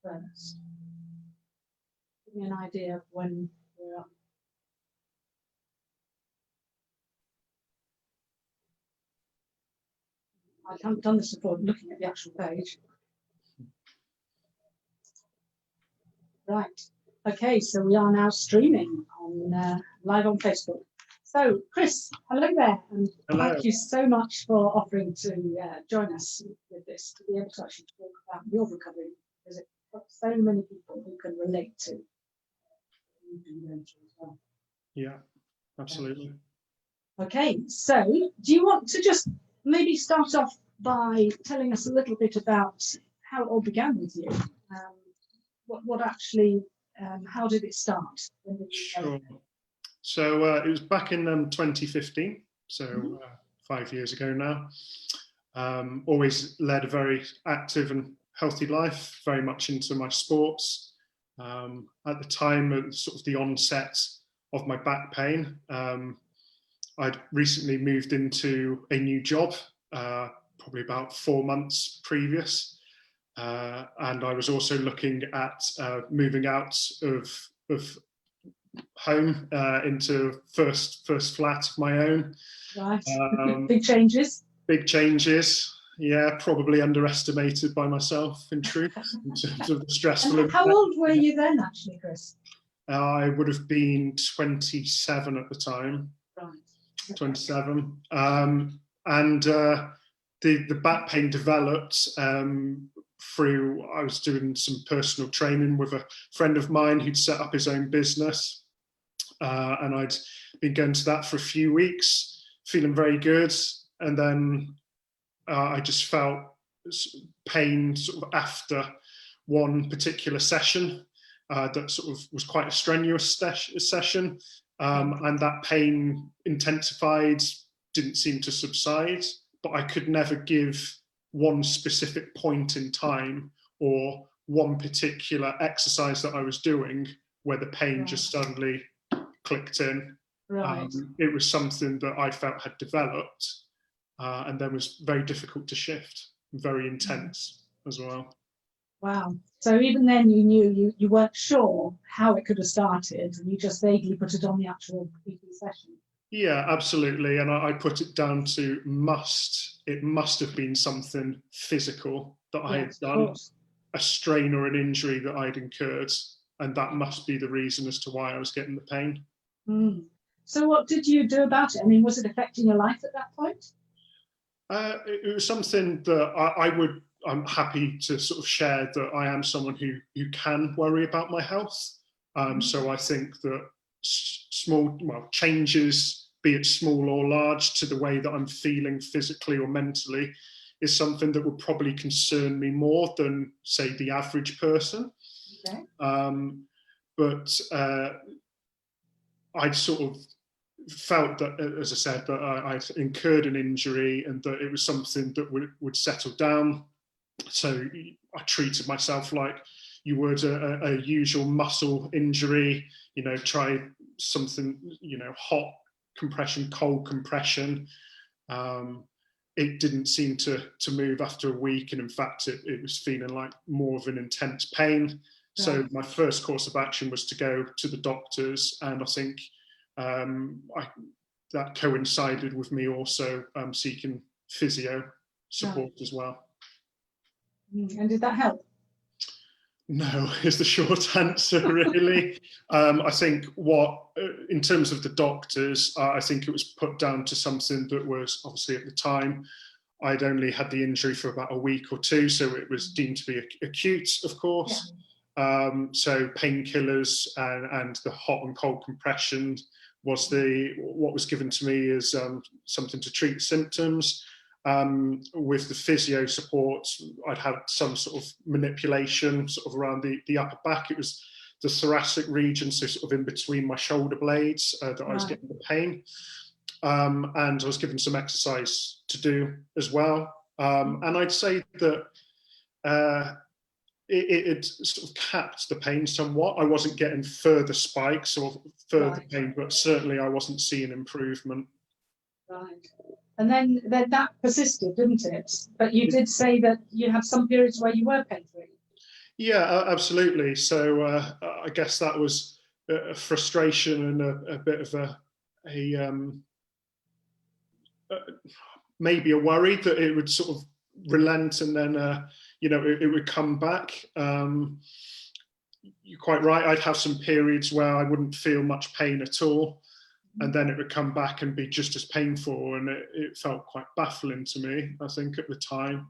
first? Give me an idea of when we're up. I haven't done this before, looking at the actual page. Right. Okay, so we are now streaming on live on Facebook. So, Chris, hello there, and hello. Thank you so much for offering to join us with this, to be able to actually talk about your recovery, because it's got so many people who can relate to. Yeah, absolutely. Okay, so do you want to just maybe start off by telling us a little bit about how it all began with you? What actually, how did it start? When did you Sure. So it was back in 2015, so 5 years ago now. Always led a very active and healthy life, very much into my sports. At the time of sort of the onset of my back pain, I'd recently moved into a new job, probably about 4 months previous. And I was also looking at moving out of home into first flat of my own. Right. Big changes. Big changes. Yeah, probably underestimated by myself, in truth, in terms of the stressful. And how old were you then, actually, Chris? I would have been 27 at the time. Right. 27. And the back pain developed through, I was doing some personal training with a friend of mine who'd set up his own business. And I'd been going to that for a few weeks, feeling very good. And then I just felt pain sort of after one particular session that sort of was quite a strenuous session. And that pain intensified, didn't seem to subside, but I could never give one specific point in time or one particular exercise that I was doing where the pain just suddenly clicked in. Right. It was something that I felt had developed and then was very difficult to shift, very intense as well. Wow. So even then you knew you weren't sure how it could have started, and you just vaguely put it on the actual PT session. Yeah, absolutely. And I put it down to it must have been something physical that I had done, a strain or an injury that I'd incurred. And that must be the reason as to why I was getting the pain. So what did you do about it? I mean, was it affecting your life at that point? It was something that I'm happy to sort of share that I am someone who can worry about my health. So I think that changes, be it small or large, to the way that I'm feeling physically or mentally is something that would probably concern me more than, say, the average person. Okay. But I sort of felt that, as I said, that I'd incurred an injury and that it was something that would settle down. So I treated myself like you would a usual muscle injury, try something, hot compression, cold compression. It didn't seem to move after a week. And in fact, it was feeling like more of an intense pain. So my first course of action was to go to the doctors. And I think that coincided with me also seeking physio support as well. And did that help? No, is the short answer, really. I think in terms of the doctors, I think it was put down to something that was obviously at the time, I'd only had the injury for about a week or two, so it was deemed to be acute, of course. Yeah. So painkillers and the hot and cold compression was what was given to me as something to treat symptoms. With the physio support, I'd had some sort of manipulation sort of around the upper back. It was the thoracic region, so sort of in between my shoulder blades that I was getting the pain. And I was given some exercise to do as well. And I'd say that it sort of capped the pain somewhat. I wasn't getting further spikes or further pain, but certainly I wasn't seeing improvement. Right. And then that persisted, didn't it? But you did say that you had some periods where you were pain-free. Yeah, absolutely. So I guess that was a frustration and a bit of a maybe a worry that it would sort of relent and then it would come back. You're quite right. I'd have some periods where I wouldn't feel much pain at all, and then it would come back and be just as painful, and it felt quite baffling to me, I think, at the time.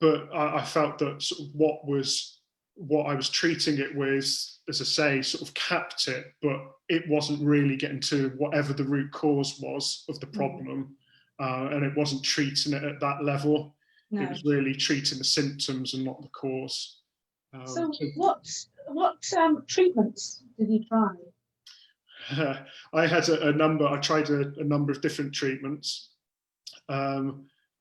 But I felt that sort of what I was treating it with, as I say, sort of capped it, but it wasn't really getting to whatever the root cause was of the problem, and it wasn't treating it at that level. No. It was really treating the symptoms and not the cause. So what treatments did you try? I had I tried a number of different treatments.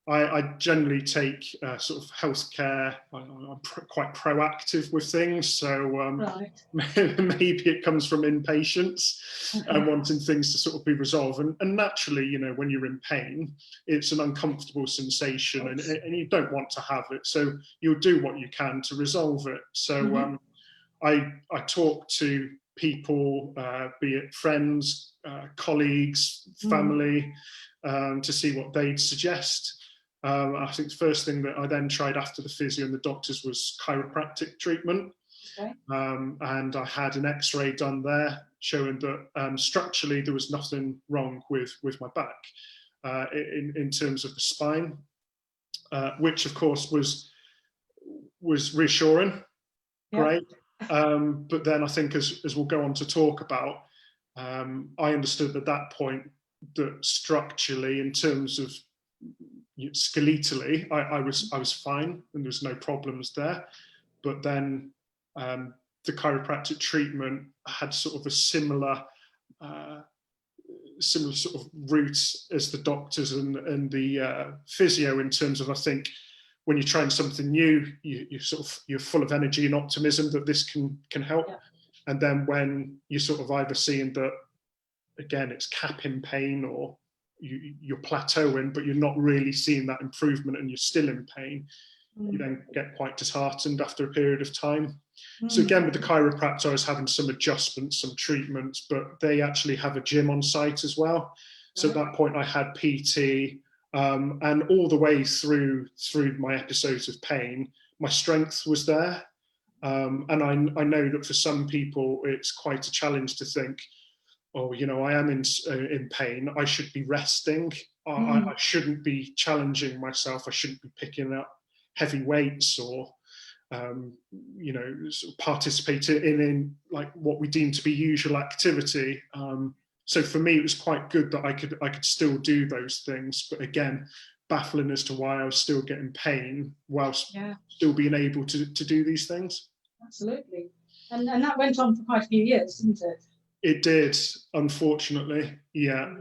I generally take sort of healthcare. I'm quite proactive with things, so right. Maybe it comes from impatience and wanting things to sort of be resolved. And naturally, when you're in pain, it's an uncomfortable sensation, and you don't want to have it. So you'll do what you can to resolve it. So I talk to people, be it friends, colleagues, family, to see what they'd suggest. I think the first thing that I then tried after the physio and the doctors was chiropractic treatment. Okay. And I had an x-ray done there showing that structurally there was nothing wrong with my back in terms of the spine, which of course was reassuring. Yep. Great. But then I think as we'll go on to talk about, I understood at that point that structurally, in terms of skeletally, I was fine and there was no problems there. But then the chiropractic treatment had sort of a similar sort of route as the doctors and the physio, in terms of, I think, when you're trying something new, you're full of energy and optimism that this can help. Yeah. And then when you're sort of either seeing that, again, it's capping pain, or you're plateauing, but you're not really seeing that improvement and you're still in pain, you then get quite disheartened after a period of time. So again, with the chiropractor, I was having some adjustments, some treatments, but they actually have a gym on site as well. So at that point I had PT, and all the way through my episodes of pain, my strength was there. And I know that for some people, it's quite a challenge to think, oh, I am in pain, I should be resting. I shouldn't be challenging myself. I shouldn't be picking up heavy weights or, sort of participating in like what we deem to be usual activity. So for me, it was quite good that I could still do those things. But again, baffling as to why I was still getting pain whilst still being able to do these things. Absolutely. And that went on for quite a few years, didn't it? It did, unfortunately, yeah.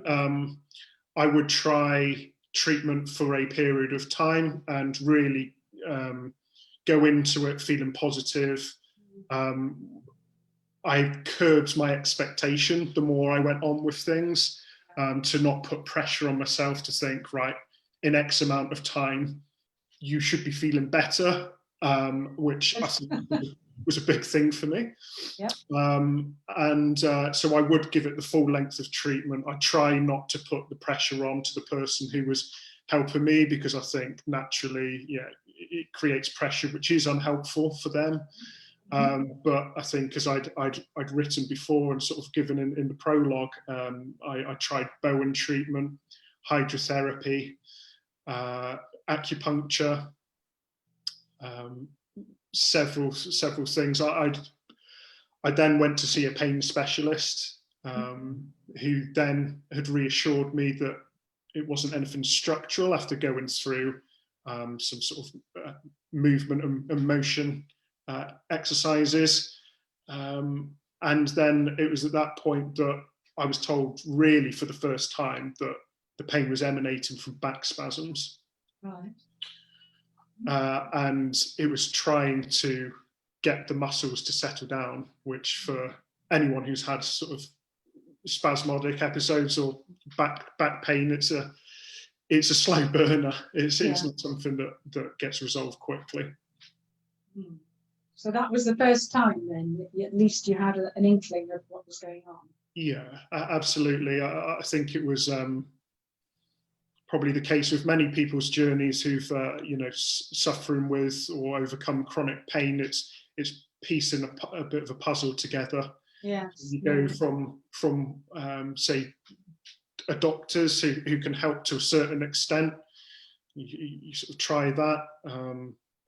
I would try treatment for a period of time and really go into it feeling positive. I curbed my expectation the more I went on with things, to not put pressure on myself to think, right, in X amount of time, you should be feeling better, which I think was a big thing for me. Yep. So I would give it the full length of treatment. I try not to put the pressure on to the person who was helping me, because I think naturally, it creates pressure, which is unhelpful for them. But I think, as I'd written before and sort of given in the prologue, I tried Bowen treatment, hydrotherapy, acupuncture, several things. I then went to see a pain specialist, who then had reassured me that it wasn't anything structural after going through some sort of movement and motion exercises. And then it was at that point that I was told, really for the first time, that the pain was emanating from back spasms. Right. And it was trying to get the muscles to settle down, which for anyone who's had sort of spasmodic episodes or back pain, it's a slow burner. It's not something that gets resolved quickly. Mm. So that was the first time then, that at least you had an inkling of what was going on. Yeah, absolutely. I think it was probably the case with many people's journeys who've, suffering with or overcome chronic pain. It's piecing a bit of a puzzle together. Yes. You go from say, doctors who can help to a certain extent. You sort of try that,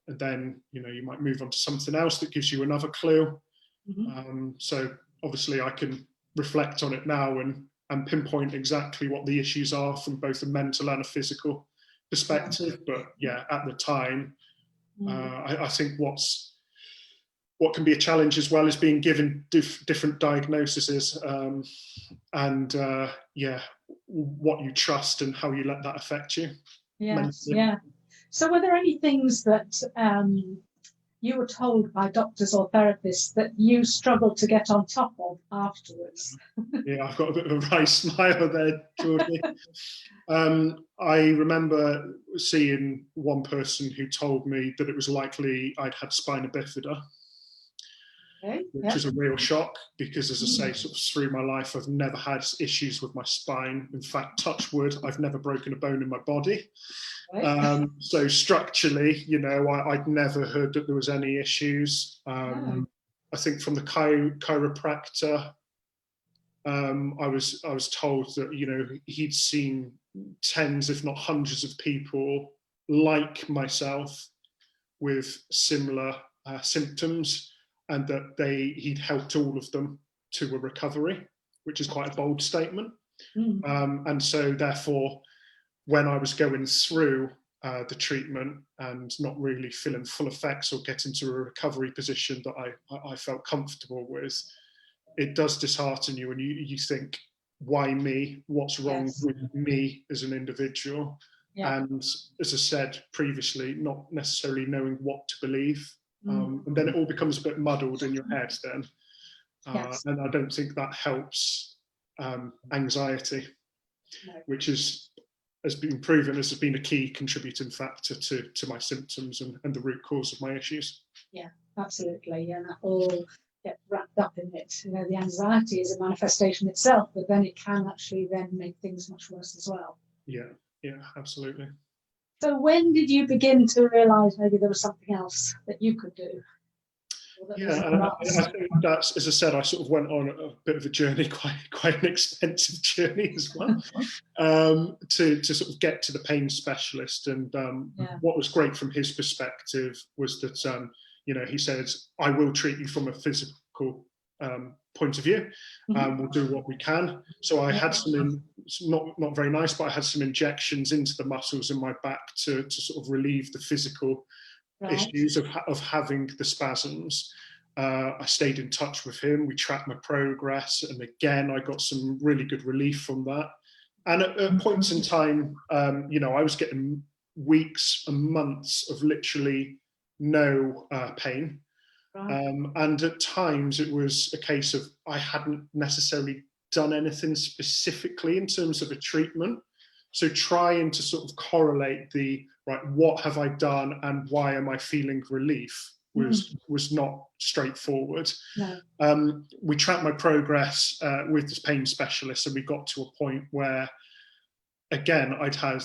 and then you might move on to something else that gives you another clue. Mm-hmm. So obviously I can reflect on it now and pinpoint exactly what the issues are from both a mental and a physical perspective. But yeah, at the time, I think what can be a challenge as well is being given different diagnoses, and what you trust and how you let that affect you. Yes, mentally. yeah. So were there any things that you were told by doctors or therapists that you struggled to get on top of afterwards? Yeah, I've got a bit of a wry smile there, Georgie. I remember seeing one person who told me that it was likely I'd had spina bifida, which was a real shock because, as I say, sort of through my life, I've never had issues with my spine. In fact, touch wood, I've never broken a bone in my body. Right. So structurally, I'd never heard that there was any issues. I think from the chiropractor, I was told that he'd seen tens, if not hundreds, of people like myself with similar symptoms, and that he'd helped all of them to a recovery, which is quite a bold statement. And so therefore, when I was going through the treatment and not really feeling full effects or getting to a recovery position that I felt comfortable with, it does dishearten you, and you think, why me? What's wrong with me as an individual? Yeah. And as I said previously, not necessarily knowing what to believe. And then it all becomes a bit muddled in your head then. And I don't think that helps anxiety, which has been proven as been a key contributing factor to my symptoms and the root cause of my issues. Yeah, absolutely. And that all get wrapped up in it. The anxiety is a manifestation itself, but then it can actually then make things much worse as well. Yeah, absolutely. So when did you begin to realise maybe there was something else that you could do? I think that's, as I said, I sort of went on a bit of a journey, quite an expensive journey as well, to sort of get to the pain specialist. And what was great from his perspective was that, he said, I will treat you from a physical point of view. We'll do what we can. So I had some, not very nice, but I had some injections into the muscles in my back to sort of relieve the physical issues of having the spasms. I stayed in touch with him. We tracked my progress, and again, I got some really good relief from that. And at points in time, I was getting weeks and months of literally no pain. And at times, it was a case of I hadn't necessarily done anything specifically in terms of a treatment. So trying to sort of correlate what have I done and why am I feeling relief was not straightforward. No. We tracked my progress with this pain specialist, and we got to a point where, again, I'd had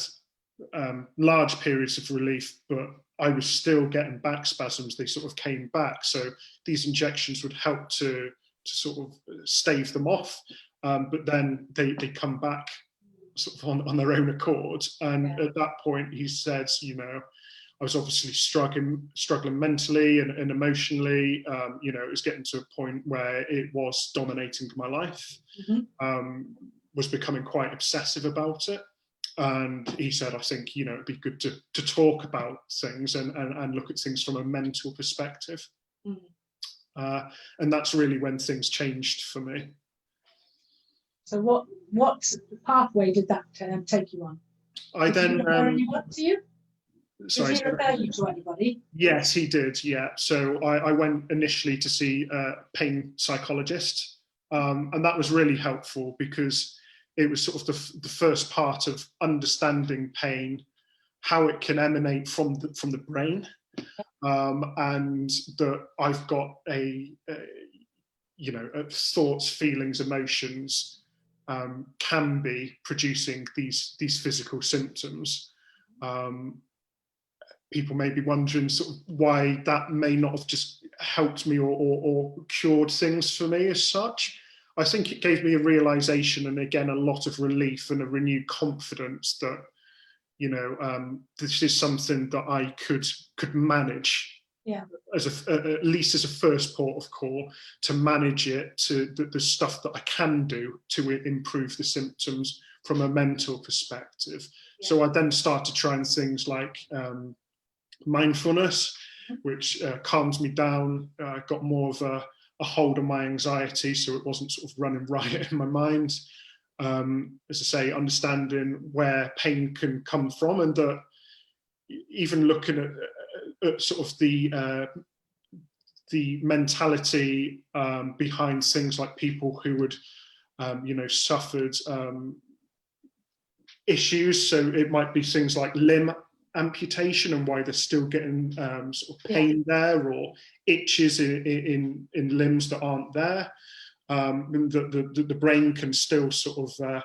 large periods of relief, but I was still getting back spasms. They sort of came back. So these injections would help to sort of stave them off, but then they come back sort of on their own accord. And at that point, he said, I was obviously struggling mentally and emotionally. It was getting to a point where it was dominating my life, was becoming quite obsessive about it. And he said, I think, it'd be good to talk about things and look at things from a mental perspective. And that's really when things changed for me. So what pathway did that take you on? Did he refer anyone to you? Sorry, did he refer you to anybody? Yes, he did, yeah. So I went initially to see a pain psychologist, and that was really helpful because it was sort of the first part of understanding pain, how it can emanate from the brain, and that I've got thoughts, feelings, emotions can be producing these physical symptoms. People may be wondering sort of why that may not have just helped me or cured things for me as such. I think it gave me a realization, and again, a lot of relief and a renewed confidence that, this is something that I could manage. Yeah. At least as a first port of call, to manage it, to the stuff that I can do to improve the symptoms from a mental perspective. Yeah. So I then started trying things like mindfulness, which calms me down, got more of a hold on my anxiety, so it wasn't sort of running riot in my mind. As I say, understanding where pain can come from, and that even looking at sort of the mentality behind things like people who would, suffered issues. So it might be things like limb amputation and why they're still getting sort of pain there, or itches in limbs that aren't there. The brain can still sort of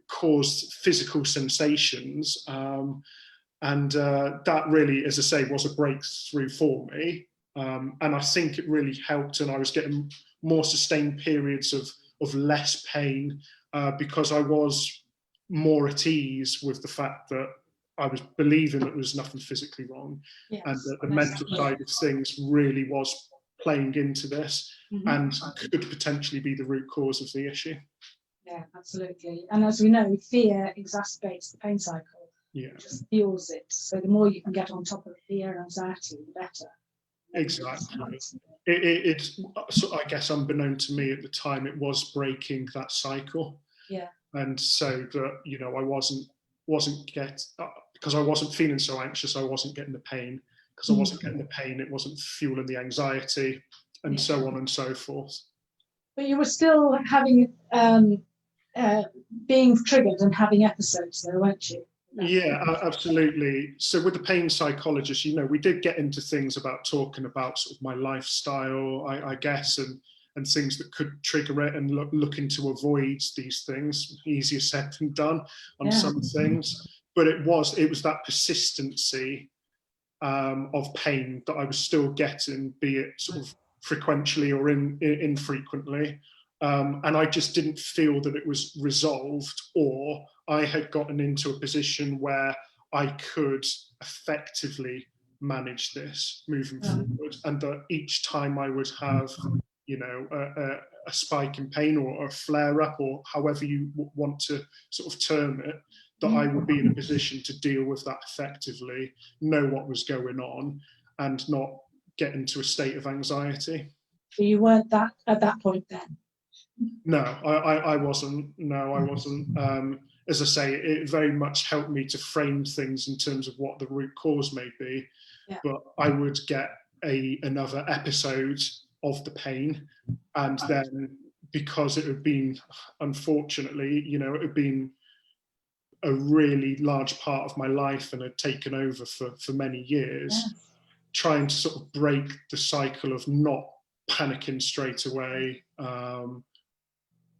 cause physical sensations, and that really, as I say, was a breakthrough for me, and I think it really helped, and I was getting more sustained periods of less pain because I was more at ease with the fact that I was believing that there was nothing physically wrong, yes, and that the mental side of things really was playing into this, and could potentially be the root cause of the issue. Yeah, absolutely. And as we know, fear exacerbates the pain cycle. Yeah, it just fuels it. So the more you can get on top of fear and anxiety, the better. Exactly. It's so I guess unbeknown to me at the time, it was breaking that cycle. Yeah. And so that I wasn't because I wasn't feeling so anxious, I wasn't getting the pain. Because I wasn't getting the pain, it wasn't fueling the anxiety, and so on and so forth. But you were still having being triggered and having episodes though, weren't you? Yeah, absolutely. So with the pain psychologist, we did get into things about talking about sort of my lifestyle, I guess, and things that could trigger it, and looking to avoid these things. Easier said than done on some things, but it was that persistency of pain that I was still getting, be it sort of frequently or infrequently. And I just didn't feel that it was resolved, or I had gotten into a position where I could effectively manage this moving forward, and that each time I would have, a spike in pain or a flare up, or however you want to sort of term it, that I would be in a position to deal with that effectively, know what was going on, and not get into a state of anxiety. So you weren't that at that point then? No, I wasn't. No, I wasn't. As I say, it very much helped me to frame things in terms of what the root cause may be. Yeah. But I would get another episode of the pain, and then because it had been, unfortunately, it had been a really large part of my life and had taken over for many years, trying to sort of break the cycle of not panicking straight away,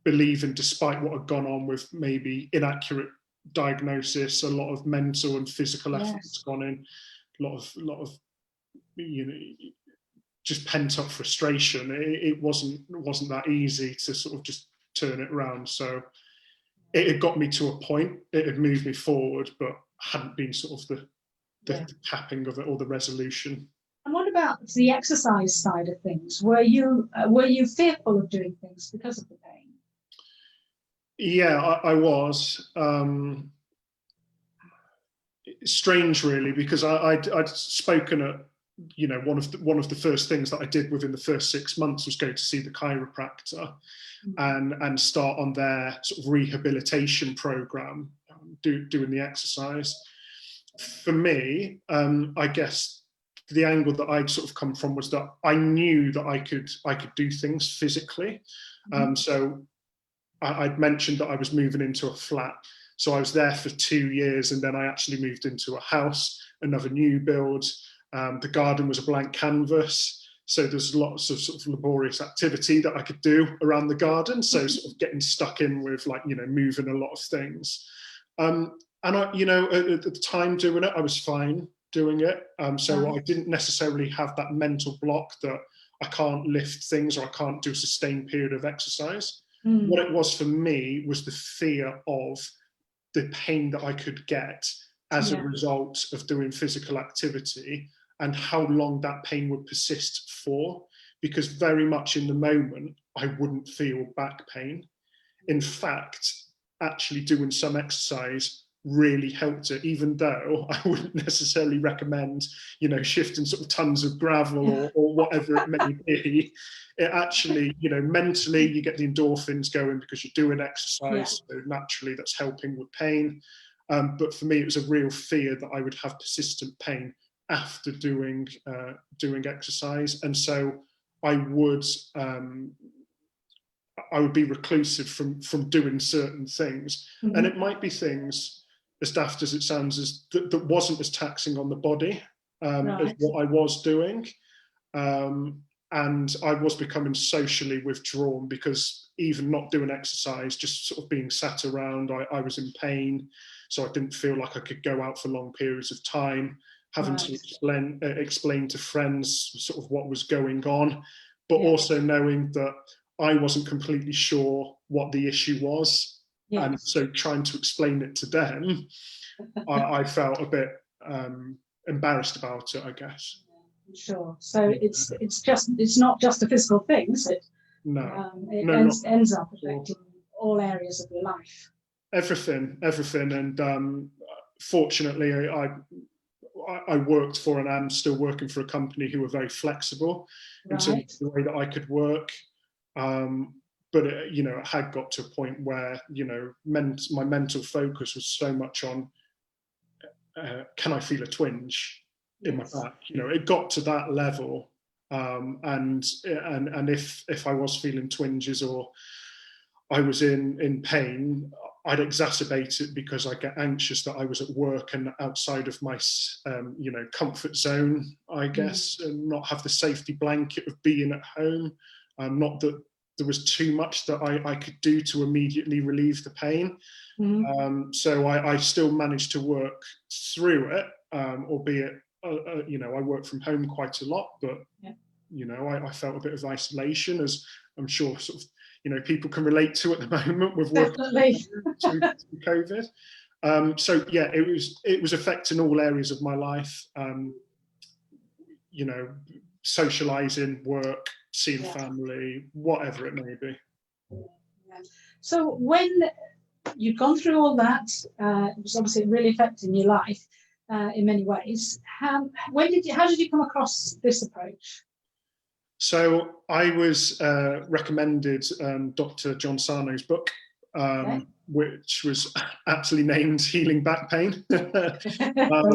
believing, despite what had gone on with maybe inaccurate diagnosis, a lot of mental and physical effort that's gone in, a lot of just pent up frustration. It wasn't that easy to sort of just turn it around. So it had got me to a point, it had moved me forward, but hadn't been sort of the tapping of it or the resolution. And what about the exercise side of things? Were you fearful of doing things because of the pain? Yeah, I was. Strange, really, because I'd spoken at, one of the first things that I did within the first 6 months was go to see the chiropractor, and start on their sort of rehabilitation program, doing the exercise. For me, I guess the angle that I'd sort of come from was that I knew that I could do things physically. So I'd mentioned that I was moving into a flat. So I was there for 2 years, and then I actually moved into a house, another new build. The garden was a blank canvas. So there's lots of sort of laborious activity that I could do around the garden. So sort of getting stuck in with like, you know, moving a lot of things. And I, you know, at the time doing it, I was fine doing it. So I didn't necessarily have that mental block that I can't lift things or I can't do a sustained period of exercise. What it was for me was the fear of the pain that I could get as a result of doing physical activity, and how long that pain would persist for, because very much in the moment, I wouldn't feel back pain. In fact, actually doing some exercise really helped it, even though I wouldn't necessarily recommend, you know, shifting sort of tons of gravel or whatever it may be. It actually, you know, mentally you get the endorphins going because you're doing exercise, so naturally that's helping with pain. But for me, it was a real fear that I would have persistent pain after doing exercise, and so I would be reclusive from doing certain things, and it might be things, as daft as it sounds, as that wasn't as taxing on the body as what I was doing, and I was becoming socially withdrawn, because even not doing exercise, just sort of being sat around, I was in pain, so I didn't feel like I could go out for long periods of time. Having to explain to friends sort of what was going on, but also knowing that I wasn't completely sure what the issue was. And so trying to explain it to them, I felt a bit embarrassed about it, I guess. Sure. So it's not just a physical thing, is it? No. It ends up affecting all areas of your life. Everything. And fortunately, I worked for, and I'm still working for, a company who were very flexible in terms of the way that I could work. But it, you know, it had got to a point where, you know, my mental focus was so much on, can I feel a twinge in my back? You know, it got to that level. And if I was feeling twinges or I was in pain, I'd exacerbate it because I get anxious that I was at work and outside of my, you know, comfort zone, I guess, and not have the safety blanket of being at home. Not that there was too much that I could do to immediately relieve the pain. So I still managed to work through it, albeit, you know, I work from home quite a lot, but, you know, I felt a bit of isolation, as I'm sure sort of, you know, people can relate to at the moment with working through COVID. So yeah, it was affecting all areas of my life. You know, socializing, work, seeing family, whatever it may be. So when you'd gone through all that, it was obviously really affecting your life in many ways. How did you come across this approach? So I was recommended Dr. John Sarno's book, which was aptly named Healing Back Pain. Very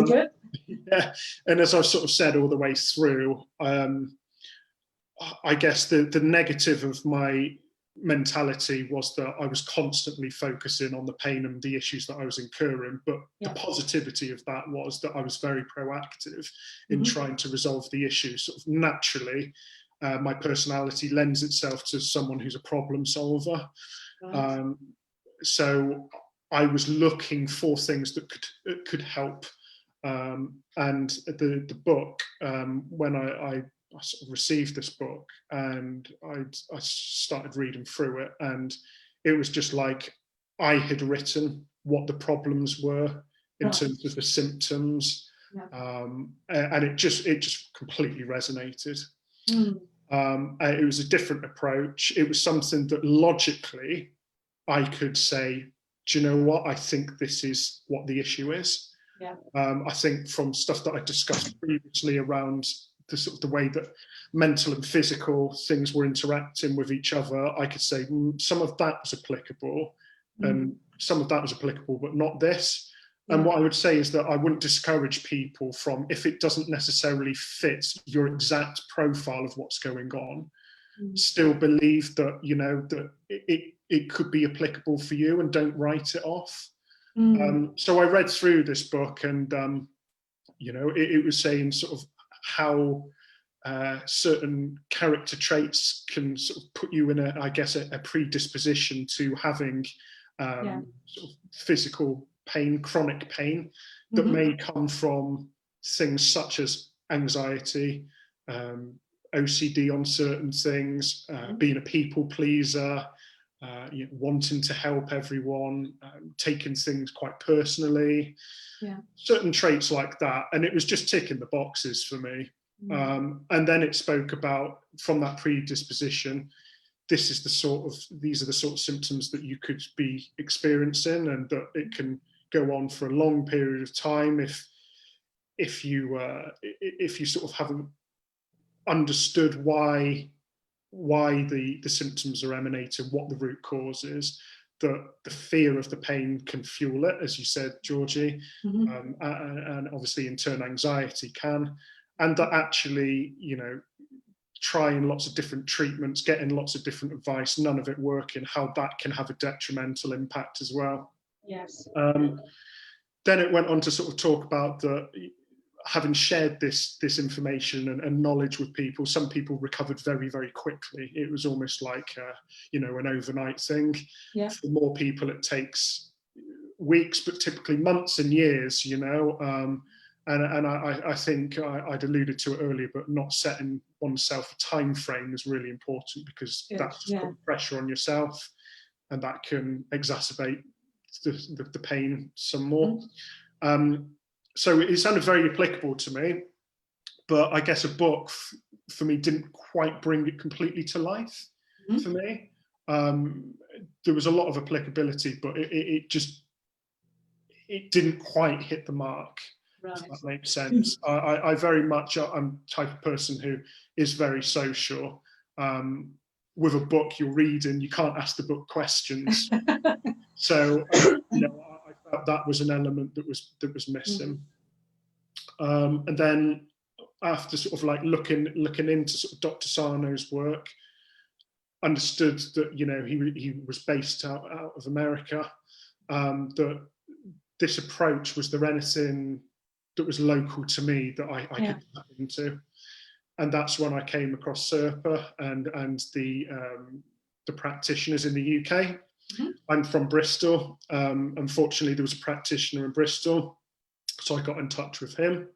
good. Yeah, and as I've sort of said all the way through, I guess the negative of my mentality was that I was constantly focusing on the pain and the issues that I was incurring, but the positivity of that was that I was very proactive in trying to resolve the issue. Sort of naturally, my personality lends itself to someone who's a problem solver. So I was looking for things that could help. And the book, when I sort of received this book and I started reading through it, and it was just like I had written what the problems were in terms of the symptoms, and it just completely resonated. It was a different approach. It was something that logically I could say, do you know what? I think this is what the issue is. I think from stuff that I discussed previously around the sort of the way that mental and physical things were interacting with each other, I could say some of that was applicable, and some of that was applicable, but not this. And what I would say is that I wouldn't discourage people from, if it doesn't necessarily fit your exact profile of what's going on, still believe that, you know, that it could be applicable for you, and don't write it off. So I read through this book, and you know, it was saying sort of how certain character traits can sort of put you in a predisposition to having sort of physical pain, chronic pain, that may come from things such as anxiety, OCD on certain things, being a people pleaser, wanting to help everyone, taking things quite personally, certain traits like that. And it was just ticking the boxes for me. And then it spoke about, from that predisposition, these are the sort of symptoms that you could be experiencing, and that it can go on for a long period of time if you sort of haven't understood why the symptoms are emanating, what the root cause is. The fear of the pain can fuel it, as you said, Georgie, and obviously in turn anxiety can, and that actually, trying lots of different treatments, getting lots of different advice, none of it working, how that can have a detrimental impact as well. Yes. Then it went on to sort of talk about having shared this information and knowledge with people. Some people recovered very, very quickly. It was almost like an overnight thing. Yeah. For more people, it takes weeks, but typically months and years. And I think I'd alluded to it earlier, but not setting oneself a time frame is really important, because that's just putting pressure on yourself, and that can exacerbate the pain some more. So it sounded very applicable to me, but I guess a book for me didn't quite bring it completely to life for me. There was a lot of applicability, but it didn't quite hit the mark. Right. If that makes sense. I very much, I'm the type of person who is very social. With a book you're reading, you can't ask the book questions. So I felt that was an element that was missing. And then after sort of like looking into sort of Dr. Sarno's work, understood that he was based out of America. That this approach, was there anything that was local to me that I could tap into? And that's when I came across SIRPA and the practitioners in the UK. I'm from Bristol. Unfortunately, there was a practitioner in Bristol, so I got in touch with him.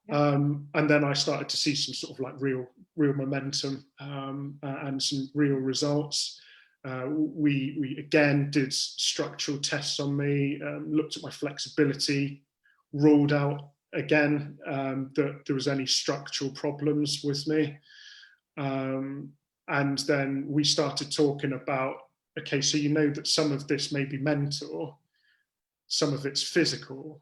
And then I started to see some sort of like real momentum and some real results. We again did structural tests on me, looked at my flexibility, ruled out again that there was any structural problems with me. And then we started talking about, okay, so that some of this may be mental, some of it's physical,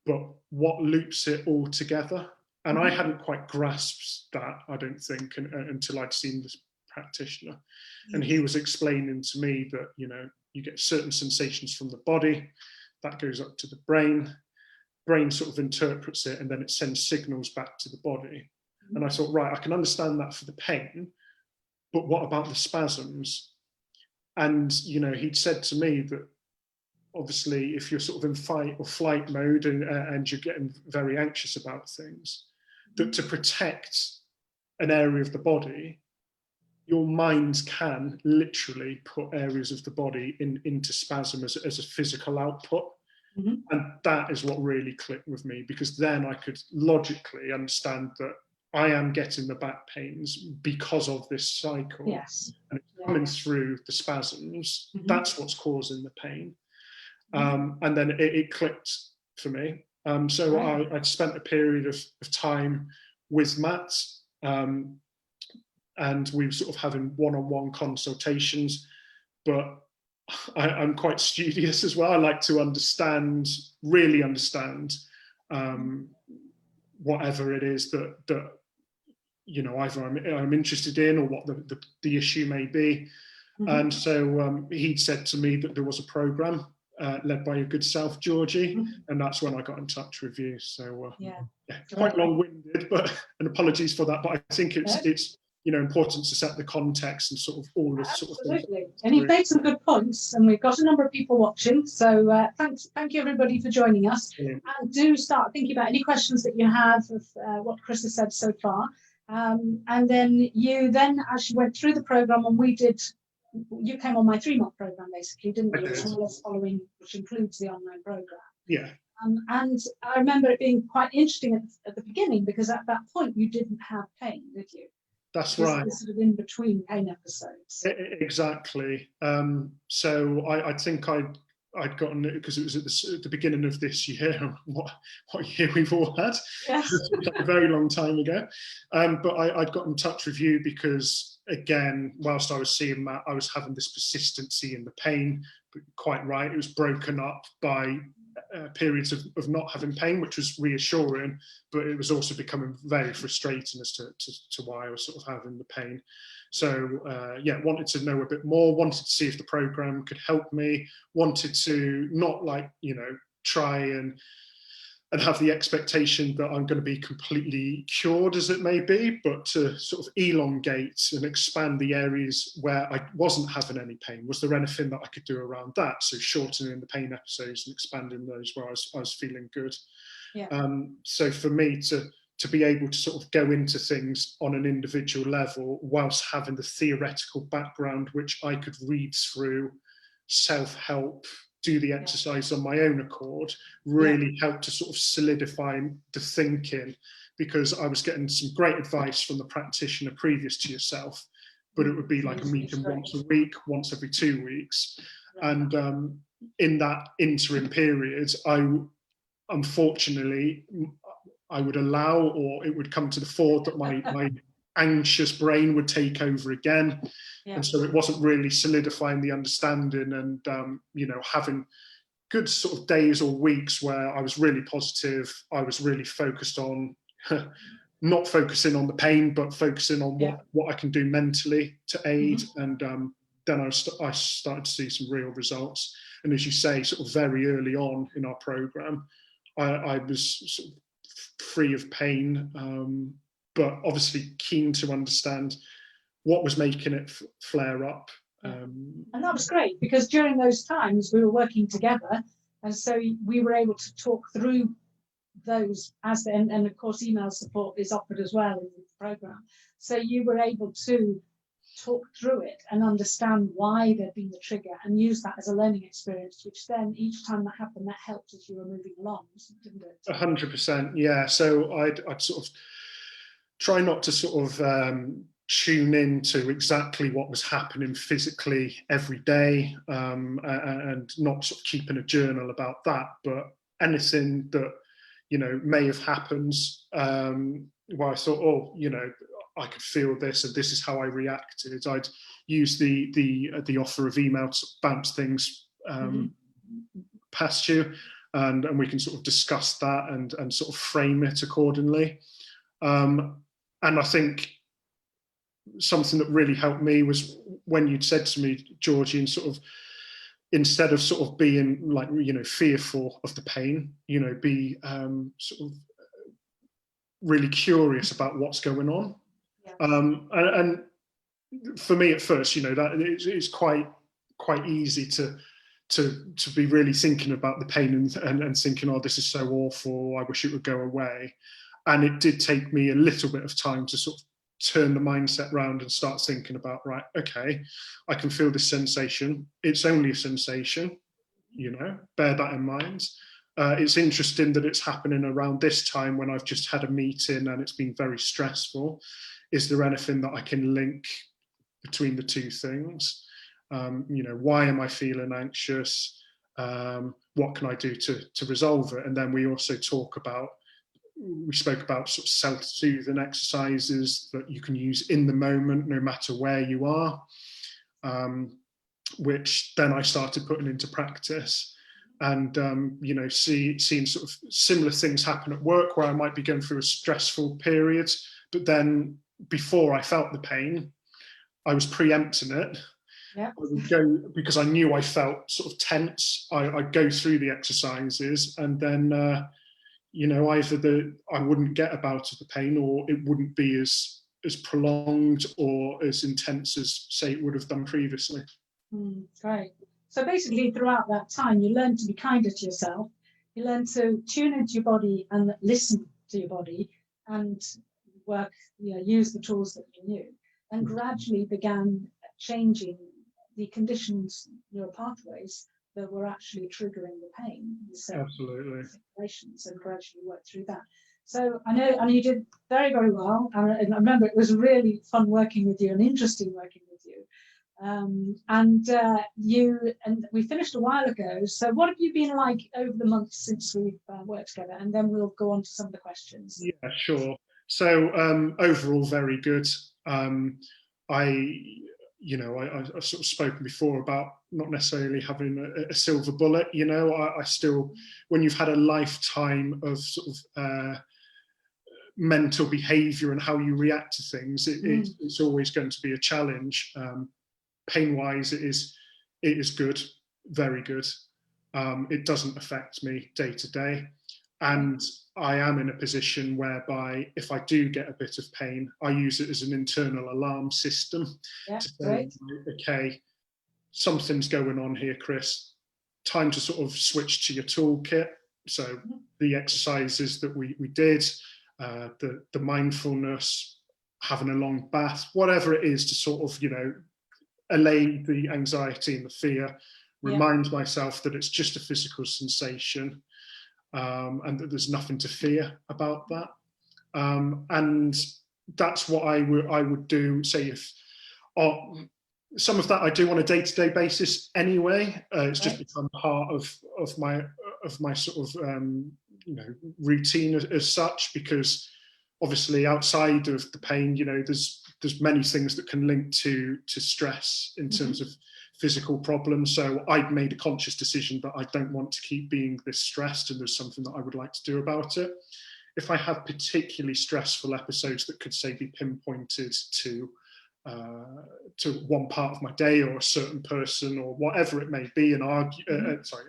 but what loops it all together? And I hadn't quite grasped that, I don't think, until I'd seen this practitioner. And he was explaining to me that, you get certain sensations from the body, that goes up to the brain sort of interprets it, and then it sends signals back to the body. And I thought, right, I can understand that for the pain, but what about the spasms? And, he'd said to me that obviously if you're sort of in fight or flight mode and you're getting very anxious about things, that to protect an area of the body, your mind can literally put areas of the body into spasm as a physical output. And that is what really clicked with me, because then I could logically understand that I am getting the back pains because of this cycle. Yes. And it's coming through the spasms. That's what's causing the pain. And then it clicked for me. So I'd spent a period of time with Matt, and we were sort of having one-on-one consultations, but I'm quite studious as well. I like to really understand whatever it is that either I'm interested in, or what the issue may be. And so he'd said to me that there was a program led by your good self, Georgie, and that's when I got in touch with you. So quite long-winded, and apologies for that. But I think it's important to set the context and sort of all the sort of things. Absolutely. And you've made some good points, and we've got a number of people watching. So thank you everybody for joining us. Brilliant. And do start thinking about any questions that you have of what Chris has said so far. And then as you went through the program, and you came on my 3-month program basically, didn't you? Which includes the online program. Yeah. And I remember it being quite interesting at the beginning, because at that point you didn't have pain, did you? That's right. Sort of in between pain episodes. Exactly. So I think I'd gotten it because it was at the beginning of this year. What year we've all had? Yes. A very long time ago. But I'd got in touch with you because, again, whilst I was seeing that, I was having this persistency in the pain. But quite right, it was broken up by periods of not having pain, which was reassuring, but it was also becoming very frustrating as to why I was sort of having the pain. So wanted to know a bit more, wanted to see if the program could help me, wanted to not try and have the expectation that I'm going to be completely cured, as it may be, but to sort of elongate and expand the areas where I wasn't having any pain. Was there anything that I could do around that? So shortening the pain episodes and expanding those where I was feeling good. Yeah. So for me to be able to sort of go into things on an individual level whilst having the theoretical background, which I could read through, self-help, do the exercise on my own accord, really helped to sort of solidify the thinking, because I was getting some great advice from the practitioner previous to yourself, but it would be like a meeting once a week, once every 2 weeks. And in that interim period, unfortunately, I would allow, or it would come to the fore, that my anxious brain would take over again. Yeah. And so it wasn't really solidifying the understanding and, having good sort of days or weeks where I was really positive. I was really focused on not focusing on the pain, but focusing on what I can do mentally to aid. Mm-hmm. And then I started to see some real results. And as you say, sort of very early on in our program, I was sort of free of pain, but obviously keen to understand what was making it flare up. And that was great, because during those times we were working together, and so we were able to talk through those and of course email support is offered as well in the program. So you were able to talk through it and understand why there'd been the trigger and use that as a learning experience, which then each time that happened, that helped as you were moving along, didn't it? 100%, yeah. So I'd sort of try not to sort of tune in to exactly what was happening physically every day, and not sort of keeping a journal about that, but anything that may have happened where I thought, I could feel this and this is how I reacted. I'd use the offer of email to bounce things past you, and we can sort of discuss that and sort of frame it accordingly. And I think something that really helped me was when you'd said to me, Georgie, and sort of instead of sort of being like, fearful of the pain, be sort of really curious about what's going on. Yeah. And for me at first, that it's quite easy to be really thinking about the pain and thinking, oh, this is so awful, I wish it would go away. And it did take me a little bit of time to sort of turn the mindset around and start thinking about, right, okay, I can feel this sensation. It's only a sensation, bear that in mind. It's interesting that it's happening around this time when I've just had a meeting and it's been very stressful. Is there anything that I can link between the two things? Why am I feeling anxious? What can I do to resolve it? And then we also spoke about sort of self-soothing exercises that you can use in the moment, no matter where you are, which then I started putting into practice. And, seeing sort of similar things happen at work where I might be going through a stressful period, but then before I felt the pain, I was preempting it. Yeah. I would go, because I knew I felt sort of tense, I'd go through the exercises and then, either I wouldn't get a bout of the pain or it wouldn't be as as prolonged or as intense as, say, it would have done previously. Great. So basically, throughout that time, you learn to be kinder to yourself. You learn to tune into your body and listen to your body, and work, use the tools that you knew, and gradually began changing the conditions, neural pathways that were actually triggering the pain in certain situations, and gradually work through that. So I know, and you did very, very well. And I remember it was really fun working with you and interesting working with you. And we finished a while ago. So what have you been like over the months since we've worked together? And then we'll go on to some of the questions. Yeah, sure. So overall, very good. I've sort of spoken before about not necessarily having a silver bullet. I still, when you've had a lifetime of sort of mental behaviour and how you react to things, it's always going to be a challenge. Pain-wise, it is good, very good. It doesn't affect me day to day, and I am in a position whereby if I do get a bit of pain, I use it as an internal alarm system to say, okay, something's going on here, Chris. Time to sort of switch to your toolkit. So the exercises that we did, the mindfulness, having a long bath, whatever it is to sort of, allay the anxiety and the fear, remind myself that it's just a physical sensation, and that there's nothing to fear about that. And that's what I would do, say, if some of that I do on a day-to-day basis anyway. It's just become part of my sort of routine as such, because obviously outside of the pain, there's many things that can link to stress in terms of physical problems. So I've made a conscious decision that I don't want to keep being this stressed, and there's something that I would like to do about it. If I have particularly stressful episodes that could, say, be pinpointed to one part of my day or a certain person or whatever it may be, a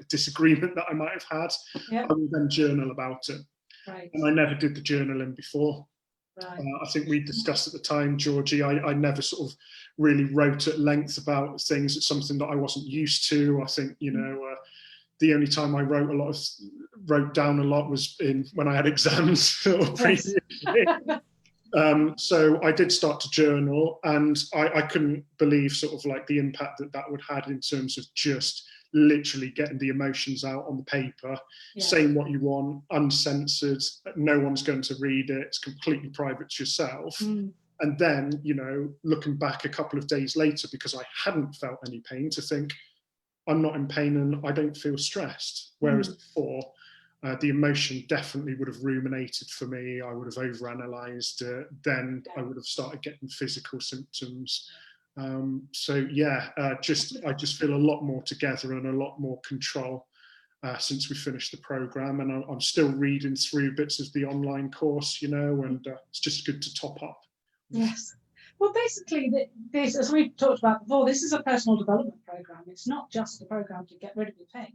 disagreement that I might have had, I will then journal about it. And I never did the journaling before. I think we discussed at the time, Georgie, I never sort of really wrote at length about things. It's something that I wasn't used to. I think, the only time I wrote down a lot was when I had exams or previously. So I did start to journal, and I couldn't believe sort of like the impact that would have in terms of just literally getting the emotions out on the paper, saying what you want, uncensored, no one's going to read it, it's completely private to yourself. And then, looking back a couple of days later, because I hadn't felt any pain, to think, I'm not in pain and I don't feel stressed. Whereas before, the emotion definitely would have ruminated for me. I would have overanalyzed it. Then I would have started getting physical symptoms. I just feel a lot more together and a lot more control since we finished the program. And I'm still reading through bits of the online course, and it's just good to top up. Yes. Well, basically, this, as we've talked about before, this is a personal development program. It's not just a program to get rid of your pain.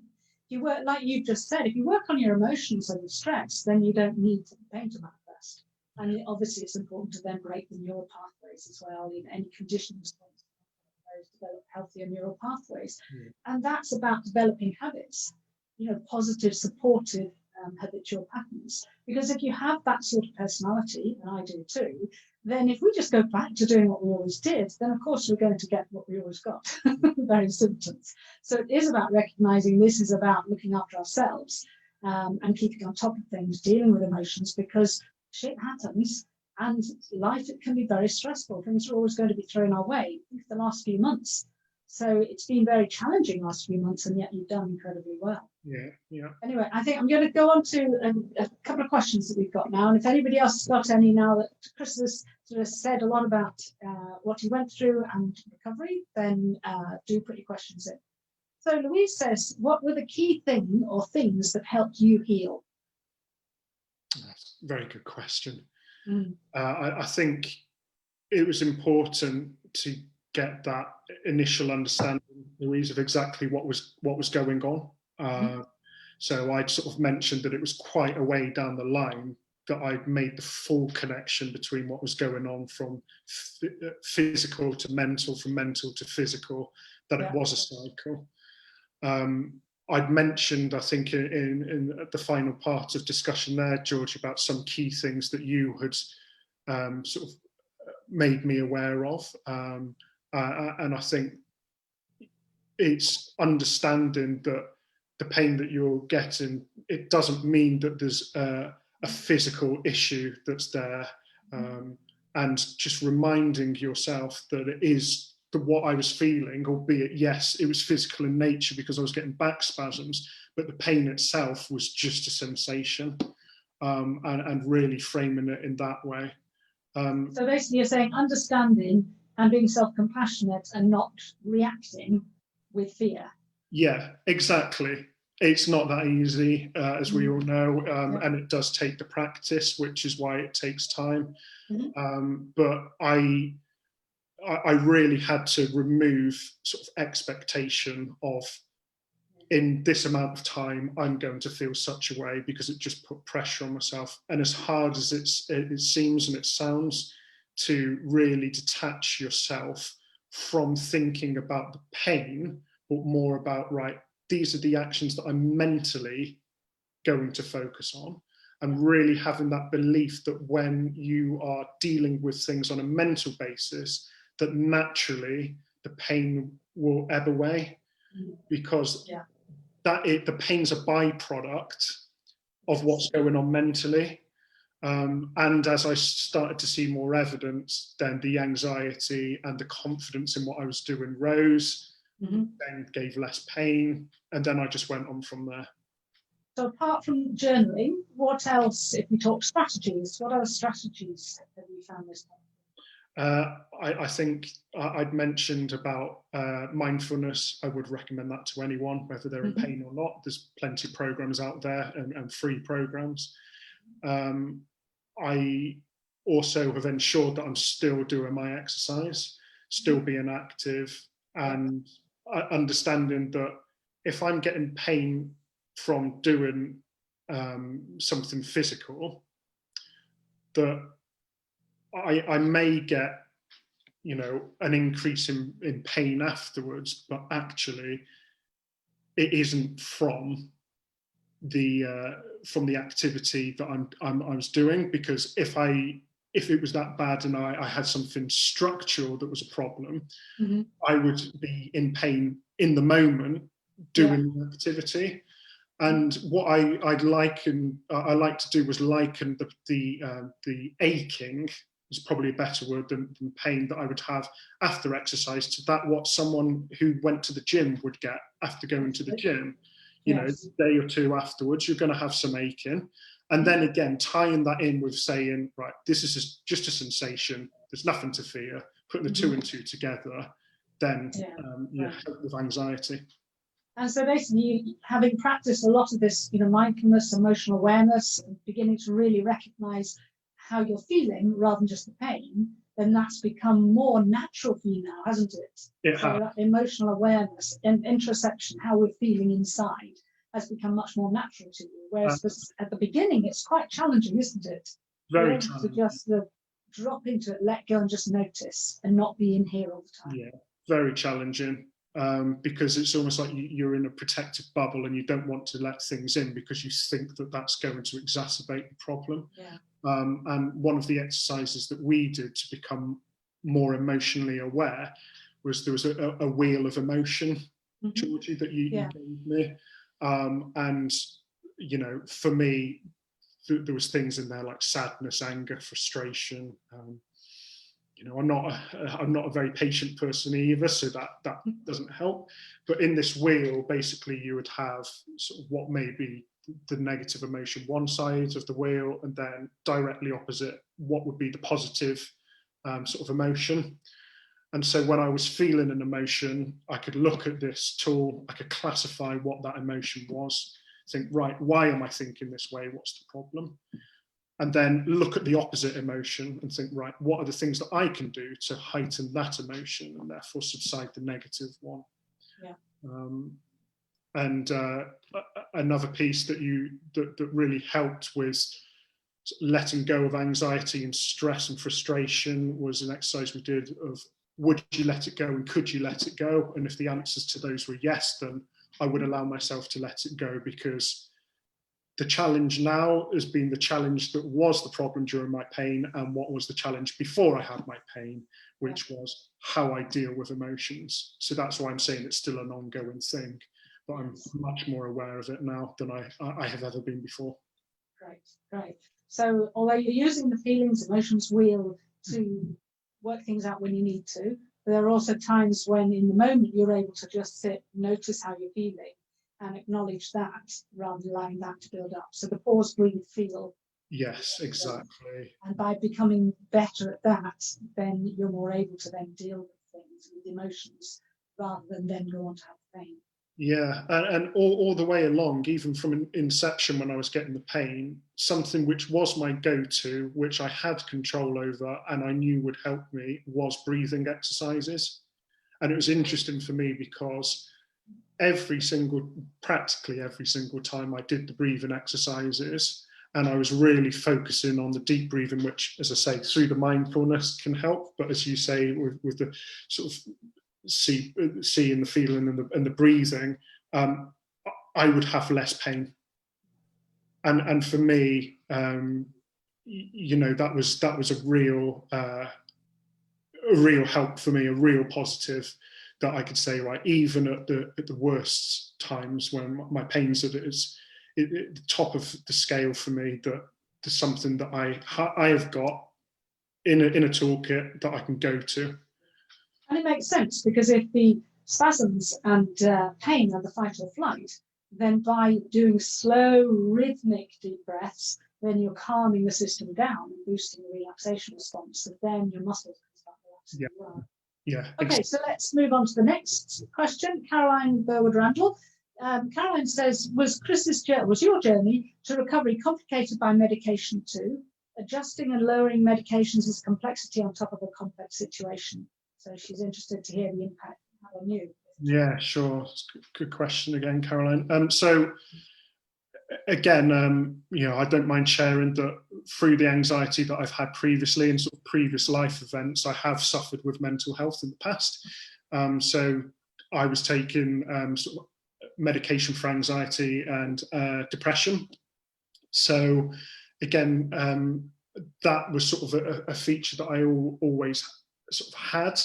You work, like you've just said, if you work on your emotions and your stress, then you don't need the pain to manifest. And obviously, it's important to then break the neural pathways as well in any conditions develop healthier neural pathways. And that's about developing habits, positive, supportive habitual patterns. Because if you have that sort of personality, and I do too, then if we just go back to doing what we always did, then of course we're going to get what we always got, the very symptoms. So it is about recognizing this is about looking after ourselves and keeping on top of things, dealing with emotions, because shit happens and life, it can be very stressful. Things are always going to be thrown our way. I think the last few months. So it's been very challenging last few months, and yet you've done incredibly well. Yeah. Anyway, I think I'm going to go on to a couple of questions that we've got now. And if anybody else has got any now that Chris has sort of said a lot about what he went through and recovery, then do put your questions in. So Louise says, what were the key thing or things that helped you heal? That's a very good question. I think it was important to get that initial understanding, Louise, of exactly what was going on. So I'd sort of mentioned that it was quite a way down the line that I'd made the full connection between what was going on from physical to mental, from mental to physical, that it was a cycle. I'd mentioned, I think, in the final part of discussion there, George, about some key things that you had sort of made me aware of. And I think it's understanding that the pain that you're getting, it doesn't mean that there's a physical issue that's there. And just reminding yourself that it is what I was feeling, albeit, yes, it was physical in nature because I was getting back spasms, but the pain itself was just a sensation, and really framing it in that way. So basically you're saying understanding and being self-compassionate and not reacting with fear. Yeah, exactly. It's not that easy, as we all know, and it does take the practice, which is why it takes time. But I really had to remove sort of expectation of, in this amount of time, I'm going to feel such a way, because it just put pressure on myself. And as hard as it seems and it sounds, to really detach yourself from thinking about the pain, but more about, right, these are the actions that I'm mentally going to focus on. And really having that belief that when you are dealing with things on a mental basis, that naturally the pain will ebb away, because the pain's a byproduct of what's going on mentally. And as I started to see more evidence, then the anxiety and the confidence in what I was doing rose, then gave less pain, and then I just went on from there. So apart from journaling, what else, if we talk strategies, what other strategies have you found this helpful? I think I'd mentioned about mindfulness. I would recommend that to anyone, whether they're in pain or not. There's plenty of programs out there, and free programs. I also have ensured that I'm still doing my exercise, still being active, and understanding that if I'm getting pain from doing something physical, that I may get, you know, an increase in pain afterwards, but actually it isn't from the activity that I was doing. Because if it was that bad and I had something structural that was a problem, I would be in pain in the moment doing the activity. And what I like to do was liken the aching, is probably a better word than pain, that I would have after exercise to that what someone who went to the gym would get after going to the gym. You know, a day or two afterwards, you're going to have some aching. And then again, tying that in with saying, right, this is just a sensation, there's nothing to fear, putting the two and two together, then help with anxiety. And so basically, having practiced a lot of this, you know, mindfulness, emotional awareness, and beginning to really recognize how you're feeling rather than just the pain, then that's become more natural for you now, hasn't it? So that emotional awareness and introspection, how we're feeling inside, has become much more natural to you. Whereas at the beginning, it's quite challenging, isn't it? Very challenging. To just drop into it, let go, and just notice, and not be in here all the time. Yeah, very challenging. Because it's almost like you're in a protective bubble and you don't want to let things in because you think that that's going to exacerbate the problem. And one of the exercises that we did to become more emotionally aware was there was a wheel of emotion, Georgie, that you gave me. And, you know, for me, there was things in there like sadness, anger, frustration. You know, I'm not a very patient person either, so that doesn't help. But in this wheel, basically, you would have sort of what may be the negative emotion one side of the wheel, and then directly opposite what would be the positive sort of emotion. And so when I was feeling an emotion, I could look at this tool, I could classify what that emotion was, think, right, why am I thinking this way? What's the problem? And then look at the opposite emotion and think, right, what are the things that I can do to heighten that emotion and therefore subside the negative one? And another piece that really helped was letting go of anxiety and stress and frustration was an exercise we did of, would you let it go and could you let it go? And if the answers to those were yes, then I would allow myself to let it go, because the challenge now has been the challenge that was the problem during my pain and what was the challenge before I had my pain, which was how I deal with emotions. So that's why I'm saying it's still an ongoing thing, but I'm much more aware of it now than I have ever been before. Great, great. So although you're using the feelings, emotions wheel to work things out when you need to, there are also times when in the moment you're able to just sit, notice how you're feeling and acknowledge that rather than allowing that to build up. So the pause, breathe, feel. Yes, exactly. And by becoming better at that, then you're more able to then deal with things, with emotions, rather than then go on to have pain. Yeah, and all the way along, even from inception when I was getting the pain, something which was my go-to, which I had control over and I knew would help me, was breathing exercises. And it was interesting for me because practically every single time I did the breathing exercises, and I was really focusing on the deep breathing, which, as I say, through the mindfulness can help. But as you say, with the sort of seeing the feeling and the breathing, I would have less pain. And for me, you know, that was a real help for me, a real positive, that I could say, right, even at the worst times when my pain's at the top of the scale for me, that there's something that I have got in a toolkit that I can go to. And it makes sense, because if the spasms and pain are the fight or flight, then by doing slow, rhythmic deep breaths, then you're calming the system down and boosting the relaxation response. So then your muscles can start relaxing as well. Yeah. Okay, so let's move on to the next question. Caroline Burwood-Randall. Caroline says, was your journey to recovery complicated by medication too? Adjusting and lowering medications is complexity on top of a complex situation. So she's interested to hear the impact on you. Yeah, sure. Good question again, Caroline. So again, you know, I don't mind sharing that through the anxiety that I've had previously and sort of previous life events, I have suffered with mental health in the past. So I was taking sort of medication for anxiety and depression. So again, that was sort of a feature that I always sort of had.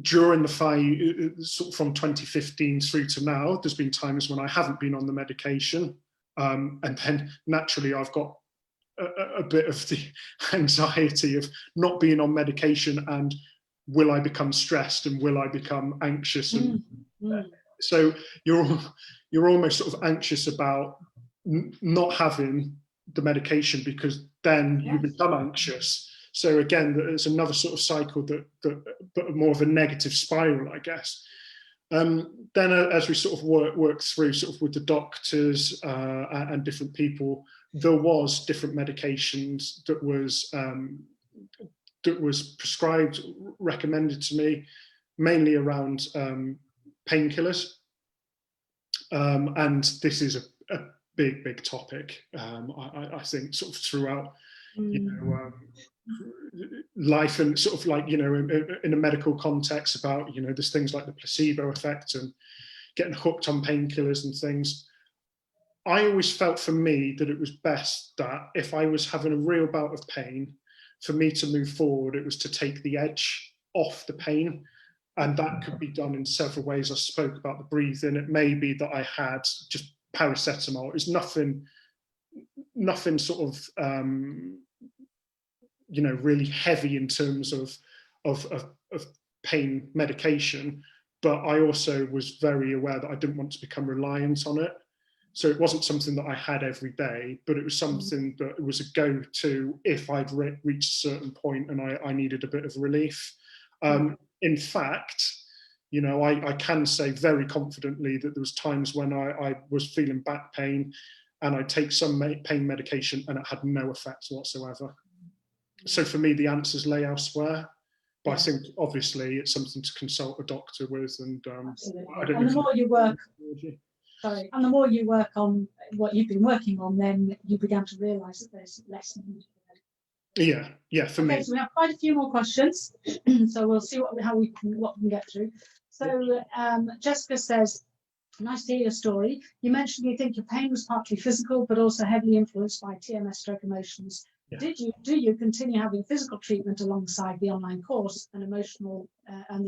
During the fight, sort of from 2015 through to now, there's been times when I haven't been on the medication, and then naturally I've got a bit of the anxiety of not being on medication, and will I become stressed and will I become anxious? And so you're almost sort of anxious about not having the medication, because then you become anxious. So again, it's another sort of cycle but more of a negative spiral, I guess. Then as we sort of work through sort of with the doctors and different people, there was different medications that was prescribed, recommended to me, mainly around painkillers. And this is a big topic, I think, sort of throughout, you know, life, and sort of like, you know, in a medical context, about, you know, there's things like the placebo effect and getting hooked on painkillers and things. I always felt for me that it was best that if I was having a real bout of pain, for me to move forward, it was to take the edge off the pain. And that could be done in several ways. I spoke about the breathing. It may be that I had just paracetamol. It was nothing sort of, you know, really heavy in terms of pain medication. But I also was very aware that I didn't want to become reliant on it. So it wasn't something that I had every day, but it was something that was a go-to if I'd reached a certain point and I needed a bit of relief. In fact, you know, I can say very confidently that there was times when I was feeling back pain and I'd take some pain medication and it had no effect whatsoever. So for me, the answers lay elsewhere. But I think obviously it's something to consult a doctor with. And I don't know. And the more you work, Sorry. And the more you work on what you've been working on, then you began to realise that there's less need. Yeah, for me. So we have quite a few more questions, so we'll see what we can get through. So Jessica says, nice to hear your story. You mentioned you think your pain was partly physical, but also heavily influenced by TMS stroke emotions. Yeah. Do you continue having physical treatment alongside the online course and the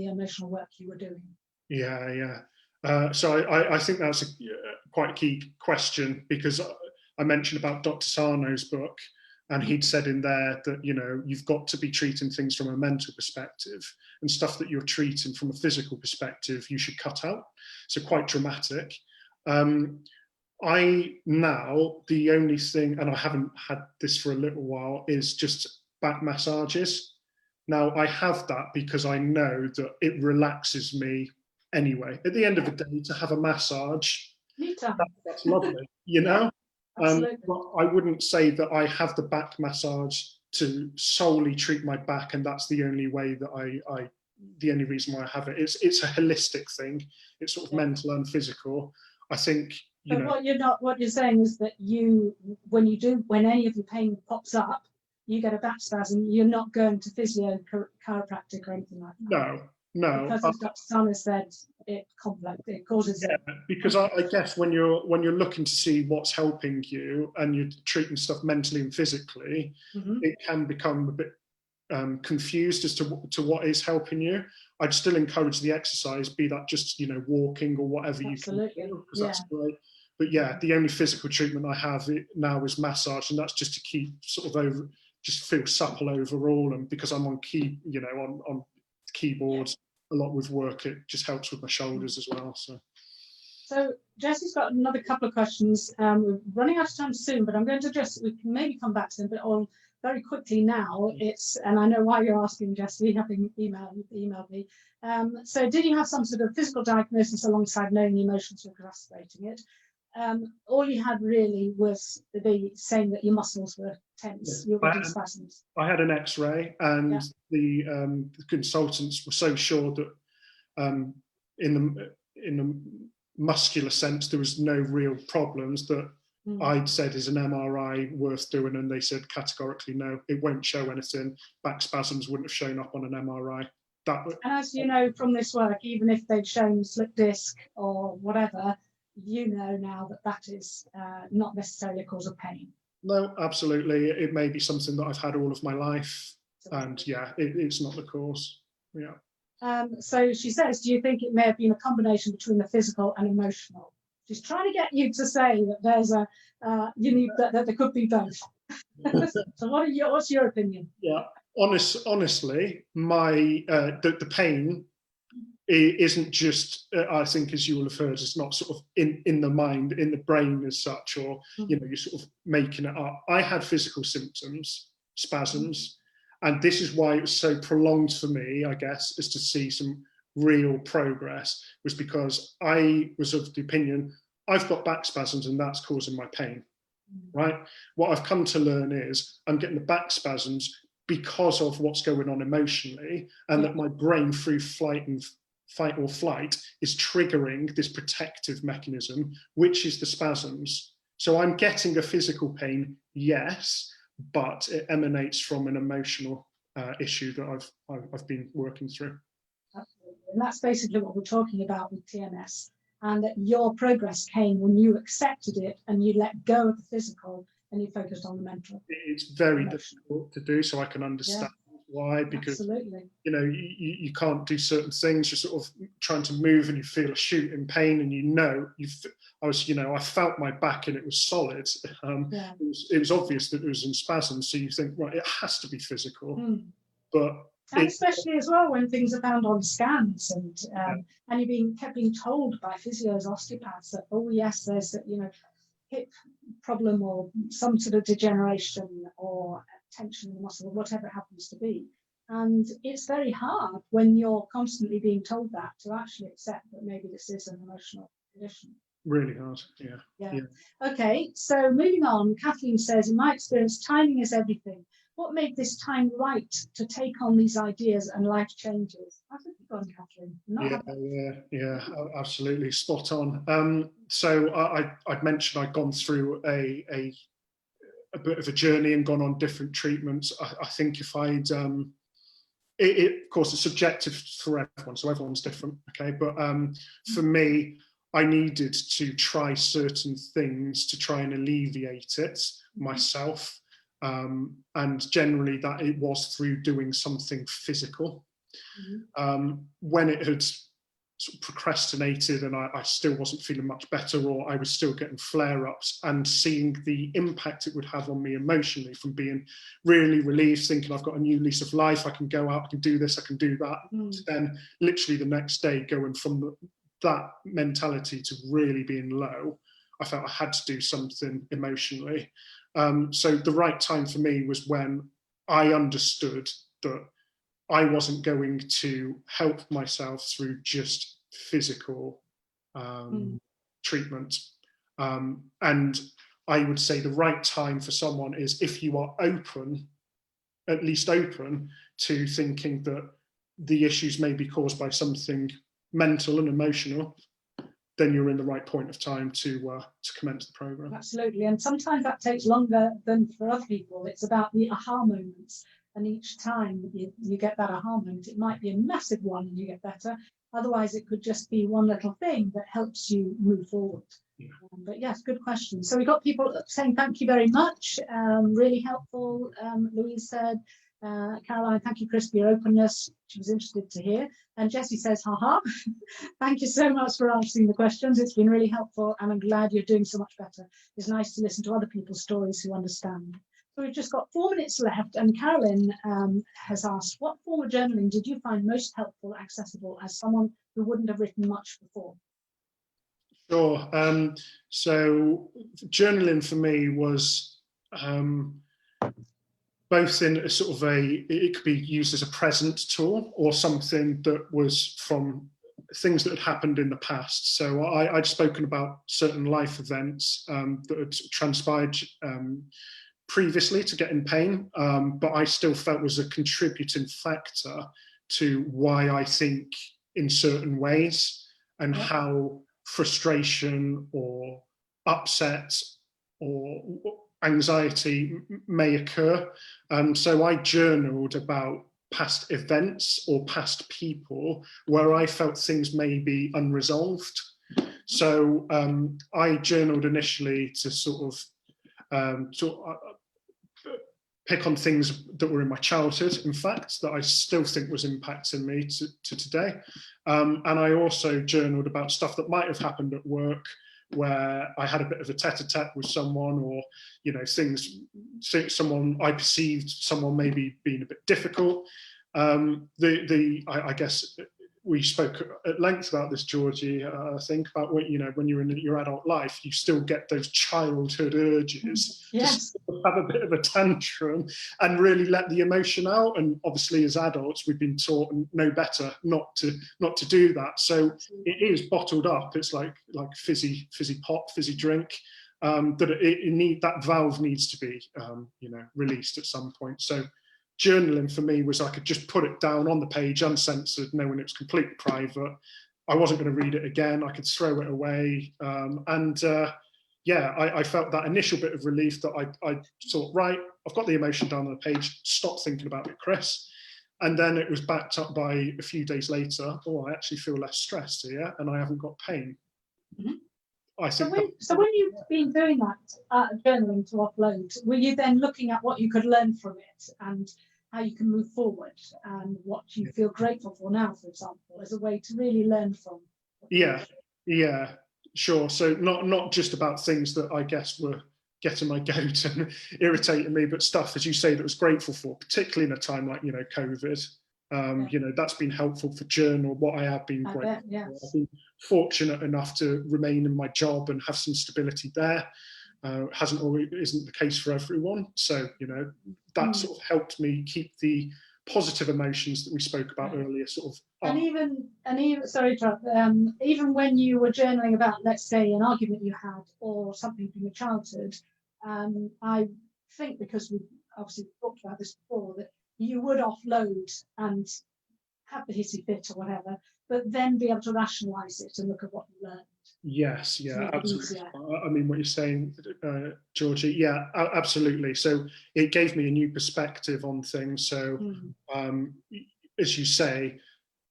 emotional work you were doing? Yeah. So I think that's a quite key question, because I mentioned about Dr. Sarno's book, and he'd said in there that, you know, you've got to be treating things from a mental perspective, and stuff that you're treating from a physical perspective, you should cut out. So quite dramatic. The only thing, and I haven't had this for a little while, is just back massages. Now I have that because I know that it relaxes me anyway. At the end of the day, to have a massage, that's lovely, you know? But I wouldn't say that I have the back massage to solely treat my back, and that's the only way that the only reason why I have it. It's a holistic thing. It's sort of mental and physical. I think, you know. What you're saying is that when any of your pain pops up, you get a back spasm, you're not going to physio, chiropractic or anything like that. No. Because as Dr. Sarno said, it causes. Yeah, because I guess when you're looking to see what's helping you and you're treating stuff mentally and physically, it can become a bit confused as to what is helping you. I'd still encourage the exercise, be that just, you know, walking or whatever you can do, because that's great. But yeah, the only physical treatment I have now is massage, and that's just to keep sort of just feel supple overall, and because I'm on keyboards a lot with work, it just helps with my shoulders as well. So Jesse's got another couple of questions. We're running out of time soon, but I'm going to we can maybe come back to them, but on very quickly now. And I know why you're asking, Jesse, having emailed me. So did you have some sort of physical diagnosis alongside knowing the emotions were exacerbating it? All you had really was saying that your muscles were tense, you were getting spasms. I had an X-ray, and the consultants were so sure that in the muscular sense there was no real problems, that I'd said, is an MRI worth doing, and they said categorically no, it won't show anything. Back spasms wouldn't have shown up on an MRI. And as you know from this work, even if they'd shown slip disc or whatever, you know now that is not necessarily a cause of pain. No, absolutely. It may be something that I've had all of my life, and it's not the cause. Yeah. So she says, do you think it may have been a combination between the physical and emotional? She's trying to get you to say that there's that there could be both. So what's your opinion? Yeah, honestly, the pain isn't just, I think, as you will have heard, it's not sort of in the mind, in the brain as such, or you're sort of making it up. I had physical symptoms, spasms, and this is why it was so prolonged for me, I guess, is to see some real progress, was because I was of the opinion, I've got back spasms and that's causing my pain, right? What I've come to learn is I'm getting the back spasms because of what's going on emotionally, and that my brain, through fight or flight, is triggering this protective mechanism, which is the spasms. So I'm getting a physical pain, yes, but it emanates from an emotional issue that I've been working through. Absolutely. And that's basically what we're talking about with TMS, and that your progress came when you accepted it and you let go of the physical and you focused on the mental. It's very difficult to do, so I can understand why, because you can't do certain things. You're sort of trying to move and you feel a shoot in pain, and I felt my back and it was solid. It was obvious that it was in spasms, so you think, right, it has to be physical. But and especially as well when things are found on scans, and you're kept being told by physios, osteopaths that, oh yes, there's hip problem or some sort of degeneration or tension in the muscle, or whatever it happens to be. And it's very hard when you're constantly being told that to actually accept that maybe this is an emotional condition. Really hard, yeah. Okay, so moving on, Kathleen says, in my experience, timing is everything. what made this time right to take on these ideas and life changes? I think you've gone, Catherine. Yeah, absolutely spot on. So I'd mentioned I'd gone through a bit of a journey and gone on different treatments. I think if I'd of course, it's subjective for everyone, so everyone's different, okay? But for me, I needed to try certain things to try and alleviate it myself. And generally that it was through doing something physical. When it had sort of procrastinated and I still wasn't feeling much better, or I was still getting flare-ups, and seeing the impact it would have on me emotionally from being really relieved, thinking I've got a new lease of life, I can go out, I can do this, I can do that, to then literally the next day going from that mentality to really being low, I felt I had to do something emotionally. So the right time for me was when I understood that I wasn't going to help myself through just physical treatment. And I would say the right time for someone is if you are open, at least open to thinking that the issues may be caused by something mental and emotional, then you're in the right point of time to commence the program. Absolutely, and sometimes that takes longer than for other people. It's about the aha moments, and each time you get that aha moment, it might be a massive one and you get better. Otherwise, it could just be one little thing that helps you move forward. Yeah. But yes, good question. So we got people saying thank you very much, really helpful. Louise said, Caroline, thank you, Chris, for your openness. She was interested to hear. And Jessie says, haha, thank you so much for answering the questions. It's been really helpful, and I'm glad you're doing so much better. It's nice to listen to other people's stories who understand. So we've just got 4 minutes left, and Carolyn has asked, what form of journaling did you find most helpful, accessible, as someone who wouldn't have written much before? Sure. So journaling for me was both in a sort of it could be used as a present tool or something that was from things that had happened in the past. So I'd spoken about certain life events that had transpired previously to get in pain, but I still felt was a contributing factor to why I think in certain ways, and how frustration or upset or anxiety may occur. So I journaled about past events or past people where I felt things may be unresolved. So I journaled initially to sort of pick on things that were in my childhood, in fact, that I still think was impacting me to today. And I also journaled about stuff that might have happened at work, where I had a bit of a tete-a-tete with someone, or, you know, someone I perceived someone maybe being a bit difficult. I guess we spoke at length about this, Georgie, I think, about when, you know, when you're in your adult life, you still get those childhood urges yes. to have a bit of a tantrum and really let the emotion out. And obviously as adults, we've been taught and know better not to do that. So it is bottled up. It's like fizzy pop, fizzy drink, that that valve needs to be, you know, released at some point. So journaling for me was I could just put it down on the page uncensored, knowing it was completely private. I wasn't going to read it again. I could throw it away. Yeah, I felt that initial bit of relief that I thought, right, I've got the emotion down on the page, stop thinking about it, Chris. And then it was backed up by a few days later, oh, I actually feel less stressed here and I haven't got pain. Mm-hmm. So when you've been doing that journaling to upload, were you then looking at what you could learn from it and how you can move forward and what you feel grateful for now, for example, as a way to really learn from? Yeah, sure. So not just about things that I guess were getting my goat and irritating me, but stuff, as you say, that was grateful for, particularly in a time like, you know, COVID. You know, that's been helpful for journal, what I have been grateful for. Yes. I've been fortunate enough to remain in my job and have some stability there. Isn't the case for everyone. So, you know, that sort of helped me keep the positive emotions that we spoke about earlier sort of up. And even sorry, even when you were journaling about, let's say, an argument you had or something from your childhood, I think because obviously talked about this before, that you would offload and have the hissy fit or whatever, but then be able to rationalise it and look at what you learned. Yes, to yeah, make it absolutely. easier. I mean, what you're saying, Georgie, yeah, absolutely. So it gave me a new perspective on things. So, as you say,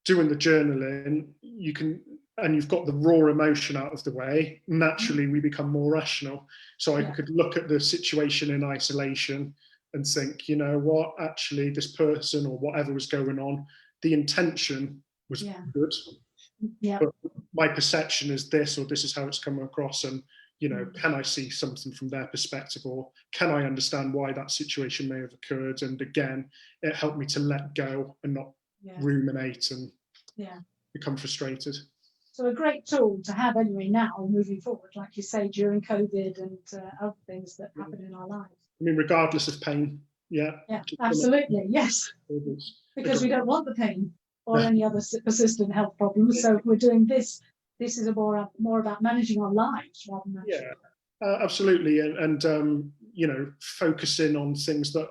doing the journaling, you can, and you've got the raw emotion out of the way, naturally we become more rational. So I could look at the situation in isolation and think, you know what, actually this person or whatever was going on, the intention was good, but my perception is this, or this is how it's come across, and you know, can I see something from their perspective, or can I understand why that situation may have occurred? And again, it helped me to let go and not ruminate and become frustrated. So a great tool to have anyway now moving forward, like you say, during COVID and other things that happen in our lives. I mean, regardless of pain, yeah, absolutely, yes, because we don't want the pain or any other persistent health problems. So if we're doing this, this is more about managing our lives rather than absolutely, and you know, focusing on things that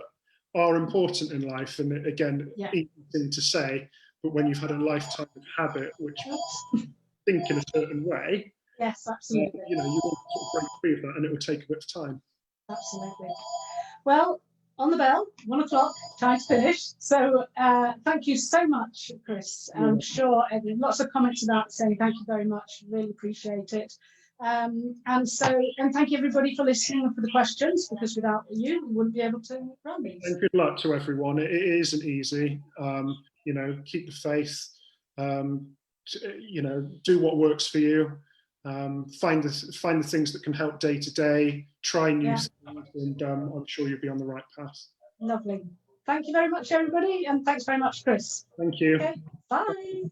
are important in life. And again, easy thing to say, but when you've had a lifetime of habit, which think in a certain way, absolutely, you know, you want to sort of break free of that, and it will take a bit of time. Absolutely. Well, on the bell, 1 o'clock, time to finish. So thank you so much, Chris. I'm sure lots of comments about saying thank you very much. Really appreciate it. And thank you everybody for listening and for the questions, because without you, we wouldn't be able to run these. And good luck to everyone. It isn't easy. You know, keep the faith. You know, do what works for you. Find the things that can help day to day. Try new things, and I'm sure you'll be on the right path. Lovely. Thank you very much, everybody, and thanks very much, Chris. Thank you. Okay, bye.